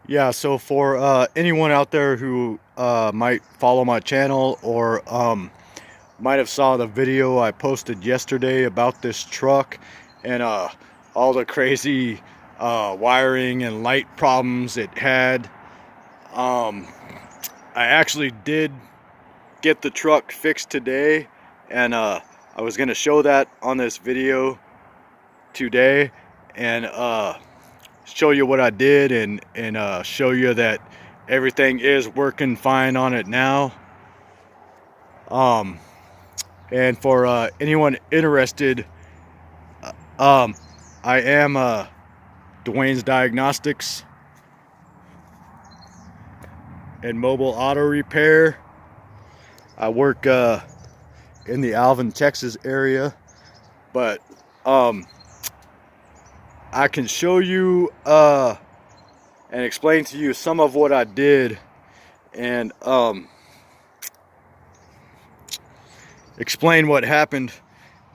Yeah, so for anyone out there who might follow my channel or might have saw the video I posted yesterday about this truck and all the crazy wiring and light problems it had, um, I actually did get the truck fixed today, and I was going to show that on this video today, and show you what I did, and show you that everything is working fine on it now. Um, and for anyone interested, um, I am Dwayne's Diagnostics and Mobile Auto Repair. I work in the Alvin, Texas area, but I can show you and explain to you some of what I did, and explain what happened.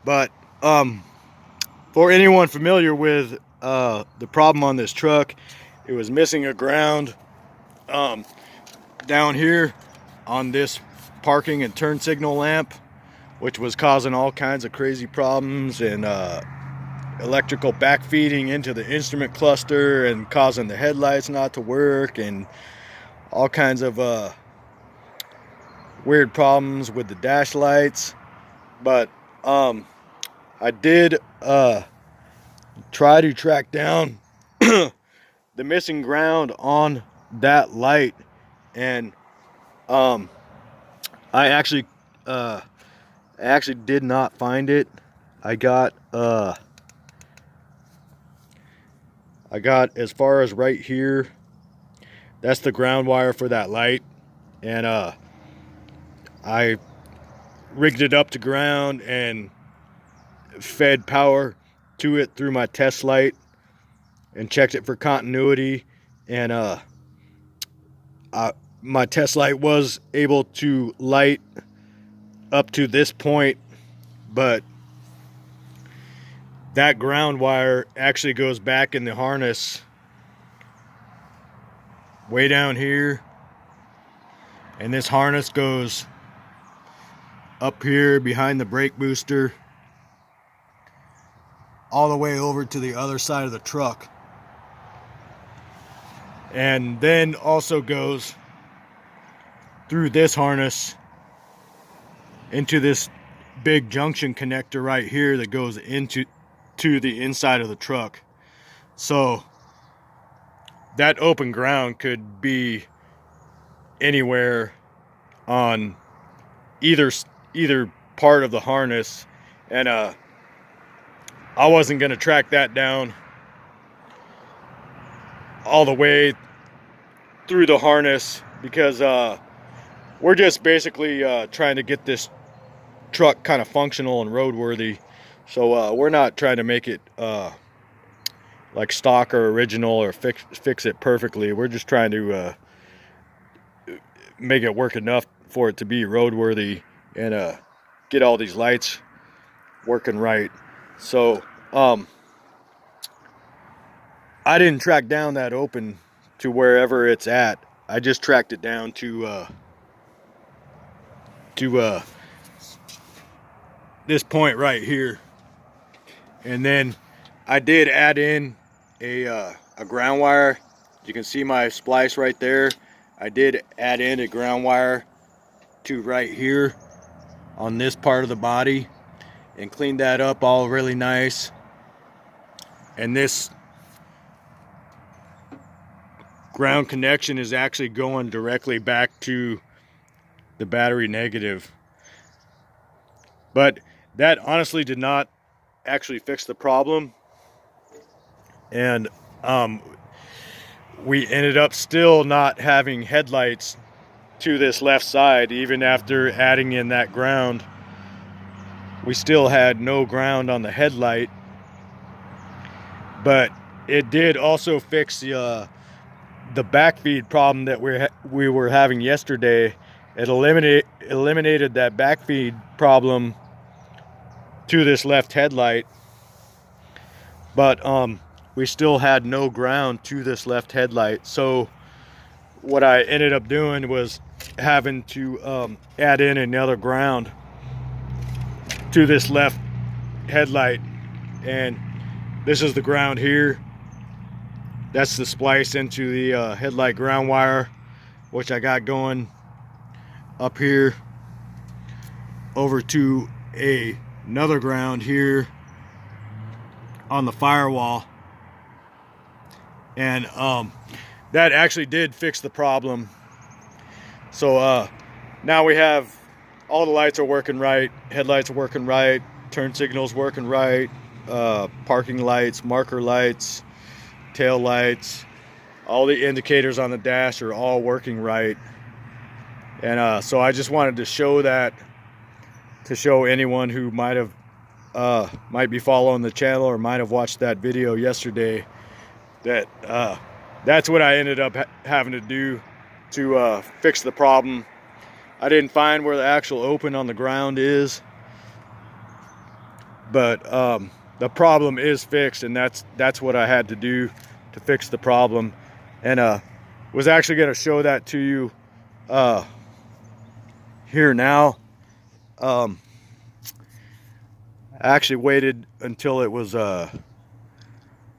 But for anyone familiar with the problem on this truck, it was missing a ground down here on this parking and turn signal lamp, which was causing all kinds of crazy problems, and electrical backfeeding into the instrument cluster and causing the headlights not to work, and all kinds of weird problems with the dash lights. But I did try to track down the missing ground on that light, and I actually did not find it. I got as far as right here. That's the ground wire for that light, and I rigged it up to ground and fed power to it through my test light and checked it for continuity, and my test light was able to light up to this point, but that ground wire actually goes back in the harness way down here, and this harness goes up here behind the brake booster all the way over to the other side of the truck, and then also goes through this harness into this big junction connector right here that goes into the inside of the truck. So that open ground could be anywhere on either part of the harness, and I wasn't going to track that down all the way through the harness, because we're just basically trying to get this truck kind of functional and roadworthy. So we're not trying to make it like stock or original, or fix it perfectly. We're just trying to make it work enough for it to be roadworthy, and get all these lights working right. So I didn't track down that open to wherever it's at. I just tracked it down to this point right here, and then I did add in a ground wire. You can see my splice right there. I did add in a ground wire to right here on this part of the body and cleaned that up all really nice. And this ground connection is actually going directly back to the battery negative. But that honestly did not actually fix the problem, and we ended up still not having headlights to this left side. Even after adding in that ground, we still had no ground on the headlight. But it did also fix the backfeed problem that we were having yesterday. It eliminated that backfeed problem to this left headlight, but we still had no ground to this left headlight. So what I ended up doing was having to add in another ground to this left headlight, and this is the ground here. That's the splice into the headlight ground wire, which I got going up here over to another ground here on the firewall. And that actually did fix the problem. So now we have all the lights are working right, headlights are working right, turn signals working right, parking lights, marker lights, tail lights, all the indicators on the dash are all working right. And so I just wanted to show that, to show anyone who might be following the channel or might have watched that video yesterday, that that's what I ended up having to do to fix the problem. I didn't find where the actual open on the ground is, but the problem is fixed, and that's what I had to do to fix the problem. And was actually going to show that to you here now. I actually waited until it was a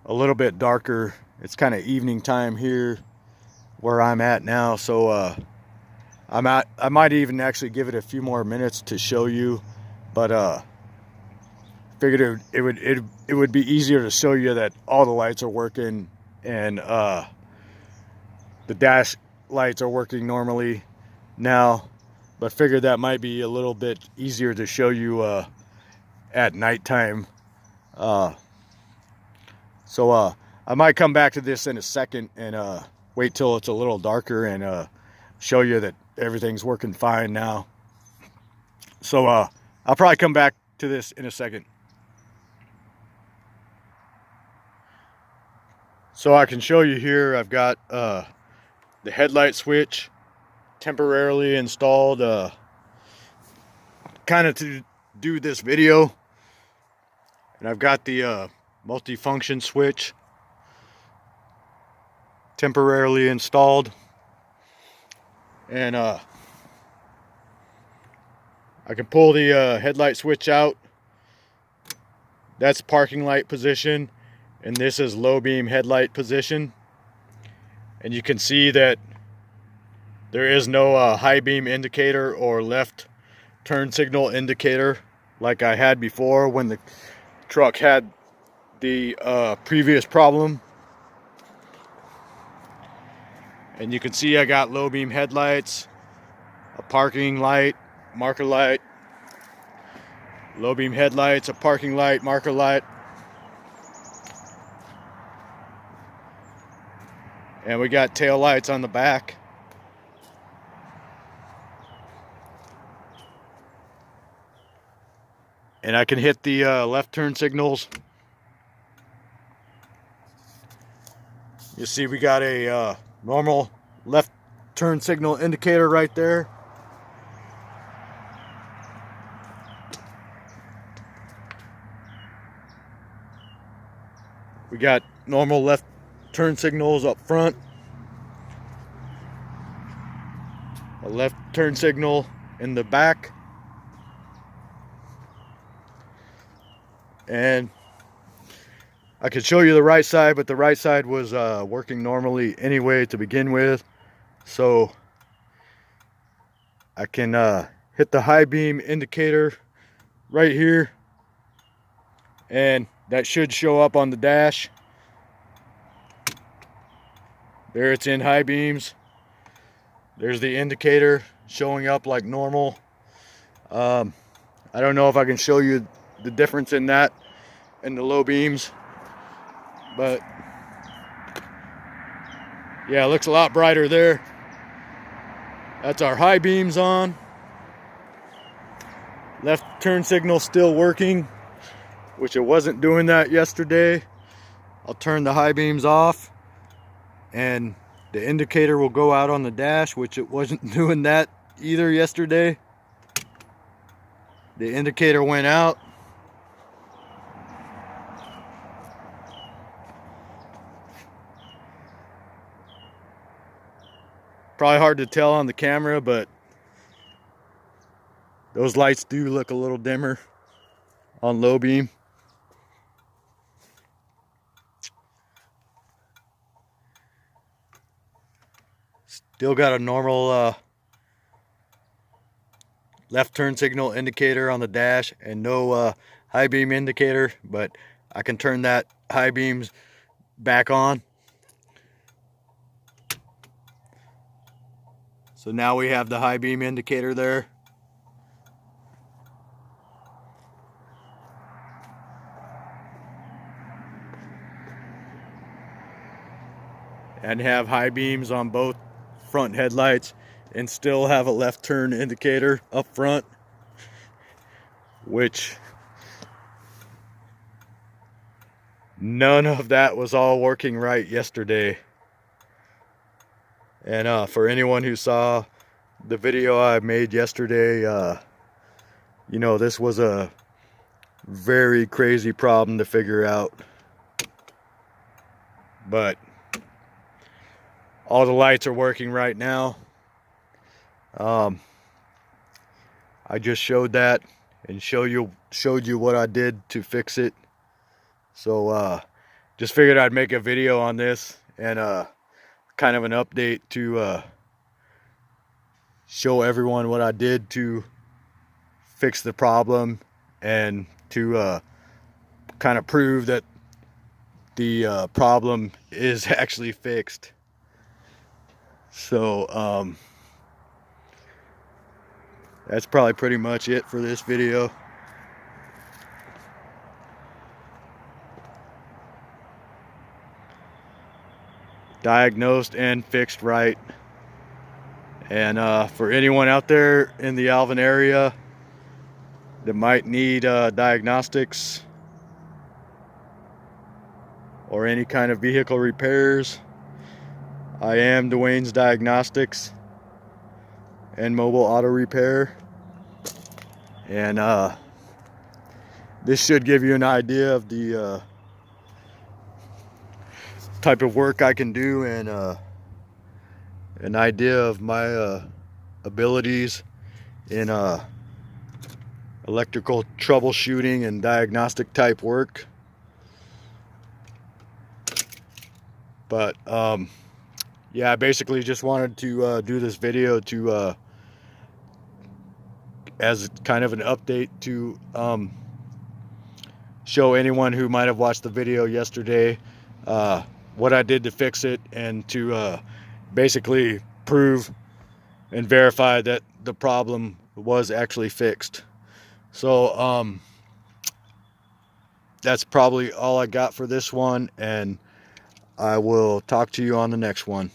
little bit darker. It's kind of evening time here where I'm at now, so I might even actually give it a few more minutes to show you, but figured it would be easier to show you that all the lights are working, and the dash lights are working normally now, but figured that might be a little bit easier to show you at nighttime. So I might come back to this in a second and wait till it's a little darker and show you that everything's working fine now. So I'll probably come back to this in a second. So I can show you here, I've got the headlight switch temporarily installed kind of to do this video, and I've got the multi-function switch temporarily installed, and I can pull the headlight switch out. That's parking light position, and this is low beam headlight position, and you can see that there is no high beam indicator or left turn signal indicator like I had before when the truck had the previous problem. And you can see I got low beam headlights, a parking light, marker light, low beam headlights, a parking light, marker light, and we got tail lights on the back. And I can hit the left turn signals. You see we got a normal left turn signal indicator right there. We got normal left turn signals up front, a left turn signal in the back, and I could show you the right side, but the right side was working normally anyway to begin with. So I can hit the high beam indicator right here, and that should show up on the dash. There, it's in high beams. There's the indicator showing up like normal. I don't know if I can show you the difference in that and the low beams, but yeah, it looks a lot brighter there. That's our high beams on. Left turn signal still working, which it wasn't doing that yesterday. I'll turn the high beams off, and the indicator will go out on the dash, which it wasn't doing that either yesterday. The indicator went out. Probably hard to tell on the camera, but those lights do look a little dimmer on low beam. Still got a normal left turn signal indicator on the dash and no high beam indicator, but I can turn that high beams back on. So now we have the high beam indicator there. And have high beams on both front headlights and still have a left turn indicator up front, which none of that was all working right yesterday. And for anyone who saw the video I made yesterday, you know, this was a very crazy problem to figure out. But all the lights are working right now. I just showed that and showed you what I did to fix it. So just figured I'd make a video on this and kind of an update to show everyone what I did to fix the problem and to kind of prove that the problem is actually fixed. So that's probably pretty much it for this video. Diagnosed and fixed right. And for anyone out there in the Alvin area that might need diagnostics or any kind of vehicle repairs, I am Dwayne's Diagnostics and Mobile Auto Repair. And this should give you an idea of the type of work I can do and an idea of my abilities in electrical troubleshooting and diagnostic type work. But yeah, I basically just wanted to do this video to as kind of an update to show anyone who might have watched the video yesterday what I did to fix it, and to basically prove and verify that the problem was actually fixed. So that's probably all I got for this one, and I will talk to you on the next one.